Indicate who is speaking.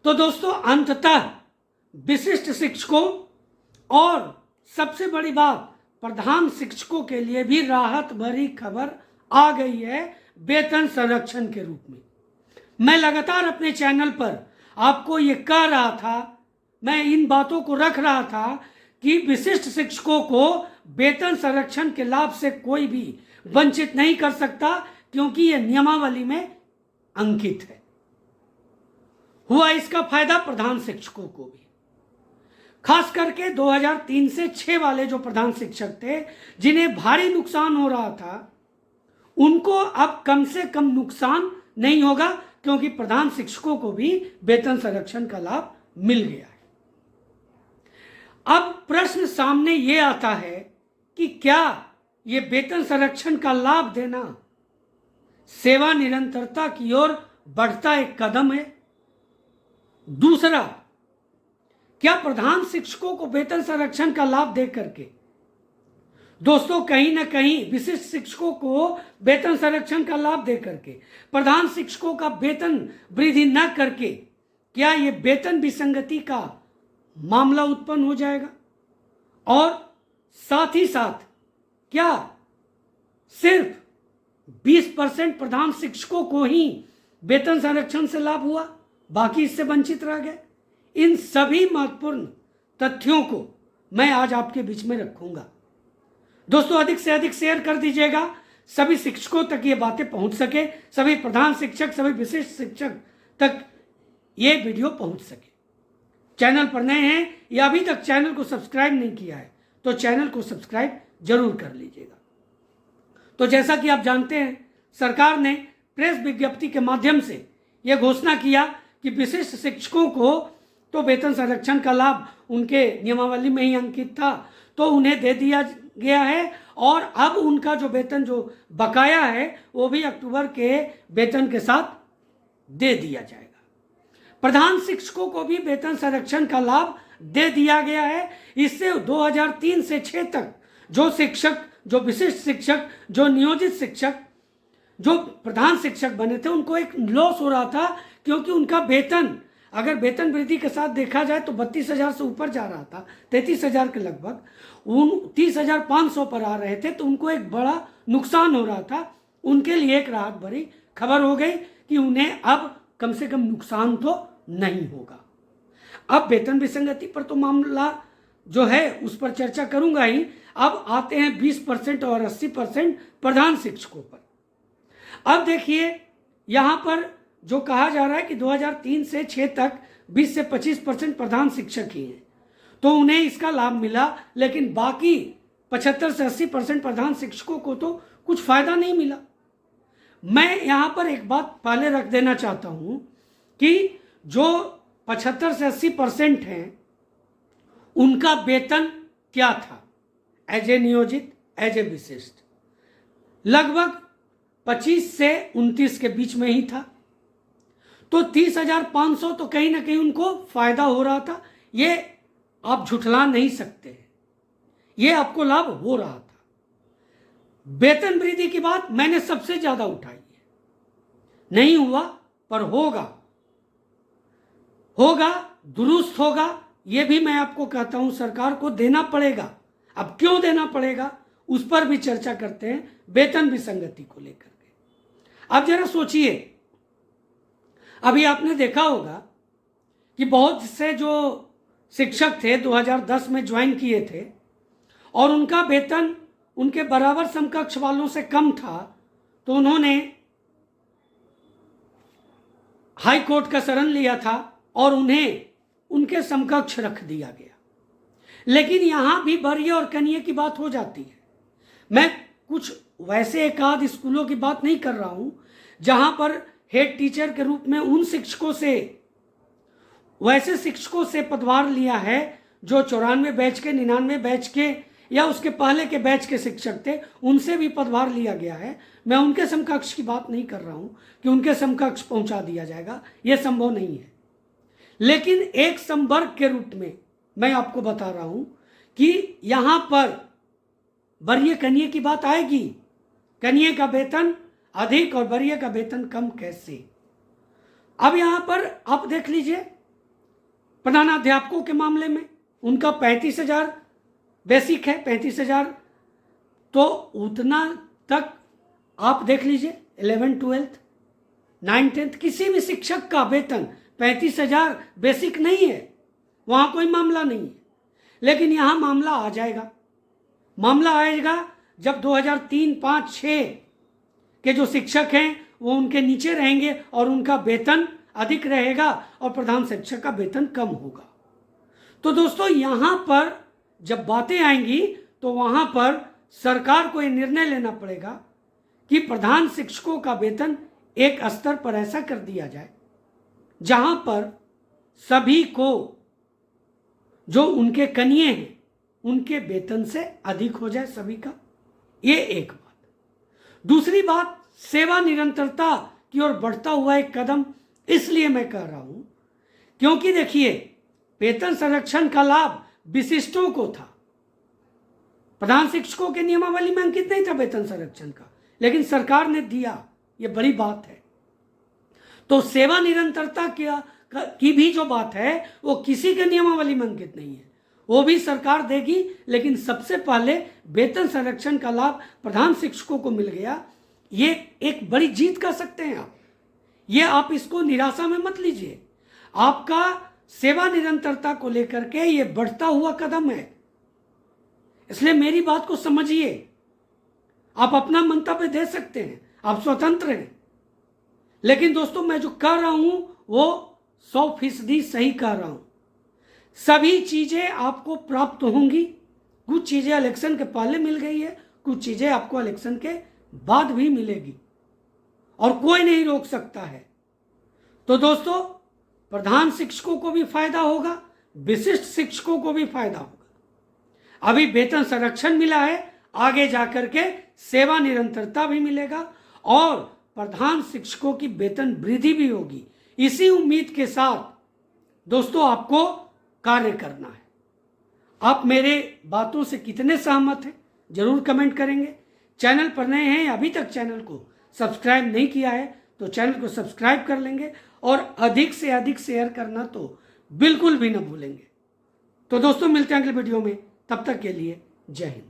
Speaker 1: तो दोस्तों, अंततः विशिष्ट शिक्षकों और सबसे बड़ी बात प्रधान शिक्षकों के लिए भी राहत भरी खबर आ गई है वेतन संरक्षण के रूप में। मैं लगातार अपने चैनल पर आपको ये कह रहा था, मैं इन बातों को रख रहा था कि विशिष्ट शिक्षकों को वेतन संरक्षण के लाभ से कोई भी वंचित नहीं कर सकता, क्योंकि ये नियमावली में अंकित है। हुआ इसका फायदा प्रधान शिक्षकों को भी, खास करके 2003 से 6 वाले जो प्रधान शिक्षक थे जिन्हें भारी नुकसान हो रहा था, उनको अब कम से कम नुकसान नहीं होगा, क्योंकि प्रधान शिक्षकों को भी वेतन संरक्षण का लाभ मिल गया है। अब प्रश्न सामने ये आता है कि क्या ये वेतन संरक्षण का लाभ देना सेवा निरंतरता की ओर बढ़ता एक कदम है? दूसरा, क्या प्रधान शिक्षकों को वेतन संरक्षण का लाभ दे करके दोस्तों कहीं ना कहीं विशिष्ट शिक्षकों को वेतन संरक्षण का लाभ दे करके प्रधान शिक्षकों का वेतन वृद्धि न करके क्या ये वेतन विसंगति का मामला उत्पन्न हो जाएगा? और साथ ही साथ क्या सिर्फ 20% प्रधान शिक्षकों को ही वेतन संरक्षण से लाभ हुआ, बाकी इससे वंचित रह गए? इन सभी महत्वपूर्ण तथ्यों को मैं आज आपके बीच में रखूंगा। दोस्तों, अधिक से अधिक शेयर कर दीजिएगा, सभी शिक्षकों तक ये बातें पहुंच सके, सभी प्रधान शिक्षक, सभी विशिष्ट शिक्षक तक ये वीडियो पहुंच सके। चैनल पर नए हैं या अभी तक चैनल को सब्सक्राइब नहीं किया है तो चैनल को सब्सक्राइब जरूर कर लीजिएगा। तो जैसा कि आप जानते हैं, सरकार ने प्रेस विज्ञप्ति के माध्यम से यह घोषणा किया कि विशिष्ट शिक्षकों को तो वेतन संरक्षण का लाभ उनके नियमावली में ही अंकित था, तो उन्हें दे दिया गया है, और अब उनका जो वेतन जो बकाया है वो भी अक्टूबर के वेतन के साथ दे दिया जाएगा। प्रधान शिक्षकों को भी वेतन संरक्षण का लाभ दे दिया गया है। इससे 2003 से 6 तक जो शिक्षक, जो विशिष्ट शिक्षक, जो नियोजित शिक्षक, जो प्रधान शिक्षक बने थे, उनको एक लॉस हो रहा था, क्योंकि उनका वेतन अगर वेतन वृद्धि के साथ देखा जाए तो 32,000 से ऊपर जा रहा था, 33,000 के लगभग, 29,500 पर आ रहे थे, तो उनको एक बड़ा नुकसान हो रहा था। उनके लिए एक राहत भरी खबर हो गई कि उन्हें अब कम से कम नुकसान तो नहीं होगा। अब वेतन विसंगति पर तो मामला जो है उस पर चर्चा करूंगा ही। अब आते हैं 20% और 80% प्रधान शिक्षकों पर। अब देखिए, यहां पर जो कहा जा रहा है कि 2003 से 6 तक 20 से 25% प्रधान शिक्षक ही हैं, तो उन्हें इसका लाभ मिला, लेकिन बाकी 75 से 80% प्रधान शिक्षकों को तो कुछ फायदा नहीं मिला। मैं यहां पर एक बात पहले रख देना चाहता हूं कि जो 75 से 80% हैं उनका वेतन क्या था, एज ए नियोजित, एज ए विशिष्ट, लगभग 25 से 29 के बीच में ही था। तो 30,500 तो कहीं ना कहीं उनको फायदा हो रहा था, ये आप झुठला नहीं सकते, ये आपको लाभ हो रहा था। वेतन वृद्धि की बात मैंने सबसे ज्यादा उठाई है, नहीं हुआ पर होगा, दुरुस्त होगा, ये भी मैं आपको कहता हूं, सरकार को देना पड़ेगा। अब क्यों देना पड़ेगा उस पर भी चर्चा करते हैं, वेतन विसंगति को लेकर के। अब जरा सोचिए, अभी आपने देखा होगा कि बहुत से जो शिक्षक थे 2010 में ज्वाइन किए थे और उनका वेतन उनके बराबर समकक्ष वालों से कम था, तो उन्होंने हाई कोर्ट का शरण लिया था और उन्हें उनके समकक्ष रख दिया गया। लेकिन यहां भी वरीय और कनीय की बात हो जाती है। मैं कुछ वैसे एक आध स्कूलों की बात नहीं कर रहा हूं जहां पर हेड टीचर के रूप में उन शिक्षकों से, वैसे शिक्षकों से पदभार लिया है जो 94 बैच के, 99 बैच के या उसके पहले के बैच के शिक्षक थे, उनसे भी पदभार लिया गया है। मैं उनके समकक्ष की बात नहीं कर रहा हूं कि उनके समकक्ष पहुंचा दिया जाएगा, यह संभव नहीं है। लेकिन एक संवर्ग के रूप में मैं आपको बता रहा हूं कि यहां पर वरीय कनीय की बात आएगी। कनीय का वेतन अधिक और वरीय का वेतन कम कैसे? अब यहां पर आप देख लीजिए, प्रधानाध्यापकों के मामले में उनका 35,000 बेसिक है, 35,000, तो उतना तक आप देख लीजिए। 11, 12, 9, 10 किसी भी शिक्षक का वेतन 35,000 बेसिक नहीं है, वहाँ कोई मामला नहीं है। लेकिन यहाँ मामला आ जाएगा, मामला आएगा जब 2003, 5, 6 के जो शिक्षक हैं वो उनके नीचे रहेंगे और उनका वेतन अधिक रहेगा और प्रधान शिक्षक का वेतन कम होगा। तो दोस्तों यहाँ पर जब बातें आएंगी तो वहाँ पर सरकार को ये निर्णय लेना पड़ेगा कि प्रधान शिक्षकों का वेतन एक स्तर पर ऐसा कर दिया जाए जहाँ पर सभी को, जो उनके कनिये हैं, उनके वेतन से अधिक हो जाए सभी का। ये एक बात। दूसरी बात, सेवा निरंतरता की ओर बढ़ता हुआ एक कदम इसलिए मैं कह रहा हूं क्योंकि देखिए, वेतन संरक्षण का लाभ विशिष्टों को था, प्रधान शिक्षकों के नियमावली में अंकित नहीं था वेतन संरक्षण का, लेकिन सरकार ने दिया, ये बड़ी बात है। तो सेवा निरंतरता की भी जो बात है वो किसी के नियमावली में अंकित नहीं है, वो भी सरकार देगी, लेकिन सबसे पहले वेतन संरक्षण का लाभ प्रधान शिक्षकों को मिल गया। ये एक बड़ी जीत कह सकते हैं आप। ये आप इसको निराशा में मत लीजिए, आपका सेवा निरंतरता को लेकर के ये बढ़ता हुआ कदम है, इसलिए मेरी बात को समझिए। आप अपना मंतव्य दे सकते हैं, आप स्वतंत्र हैं, लेकिन दोस्तों मैं जो कह रहा हूं वो 100% सही कह रहा हूं। सभी चीजें आपको प्राप्त होंगी, कुछ चीजें इलेक्शन के पहले मिल गई है, कुछ चीजें आपको इलेक्शन के बाद भी मिलेगी और कोई नहीं रोक सकता है। तो दोस्तों, प्रधान शिक्षकों को भी फायदा होगा, विशिष्ट शिक्षकों को भी फायदा होगा। अभी वेतन संरक्षण मिला है, आगे जाकर के सेवा निरंतरता भी मिलेगा और प्रधान शिक्षकों की वेतन वृद्धि भी होगी। इसी उम्मीद के साथ दोस्तों आपको कार्य करना है। आप मेरे बातों से कितने सहमत हैं जरूर कमेंट करेंगे। चैनल पर नए हैं, अभी तक चैनल को सब्सक्राइब नहीं किया है तो चैनल को सब्सक्राइब कर लेंगे और अधिक से अधिक शेयर करना तो बिल्कुल भी ना भूलेंगे। तो दोस्तों मिलते हैं अगले वीडियो में, तब तक के लिए जय हिंद।